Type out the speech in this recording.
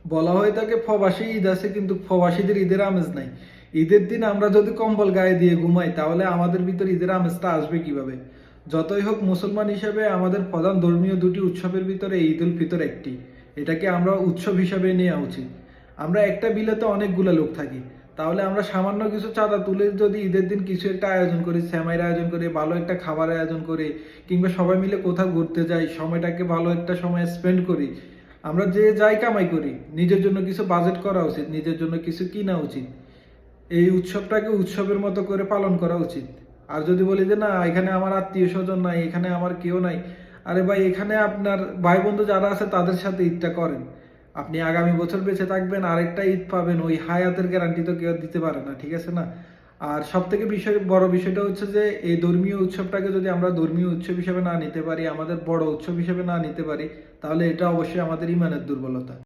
বলা হয়ে থাকে প্রবাসী ঈদ আছে, কিন্তু প্রবাসীদের ঈদের আমেজ নাই। ঈদের দিন আমরা যদি কম্বল গায়ে দিয়ে ঘুমাই তাহলে আমাদের ভিতর ঈদের আমেজটা আসবে কিভাবে? যতই হোক মুসলমান হিসেবে আমাদের প্রধান ধর্মীয় দুটি উৎসবের ভিতরে ঈদ উল ফিতর একটি। এটাকে আমরা উৎসব হিসাবে নেওয়া উচিত। আমরা একটা বিলেতে অনেকগুলো লোক থাকি, তাহলে আমরা সামান্য কিছু চাঁদা তুলে যদি ঈদের দিন কিছু একটা আয়োজন করি, সেমাইয়ের আয়োজন করি, ভালো একটা খাবারের আয়োজন করি, কিংবা সবাই মিলে কোথাও ঘুরতে যাই, সময়টাকে ভালো একটা সময় স্পেন্ড করি, আমরা যে যাই কামাই করি নিজের জন্য কিছু বাজেট করা উচিত, নিজের জন্য কিছু কিনা উচিত। এই উৎসবটাকে উৎসবের মতো করে পালন করা উচিত। আর যদি বলি যে না এখানে আমার আত্মীয় স্বজন নাই, এখানে আমার কেউ নাই, আরে ভাই এখানে আপনার ভাই বন্ধু যারা আছে তাদের সাথে ঈদটা করেন। আপনি আগামী বছর বেঁচে থাকবেন, আরেকটা ঈদ পাবেন, ওই হায়াতের গ্যারান্টি তো কেউ দিতে পারে না, ঠিক আছে না? আর সব থেকে বড় বিষয়টা হচ্ছে যে এই ধর্মীয় উৎসবটাকে যদি আমরা ধর্মীয় উৎসব হিসেবে না নিতে পারি, আমাদের বড় উৎসব হিসেবে না নিতে পারি, তাহলে এটা অবশ্যই আমাদের ইমানের দুর্বলতা।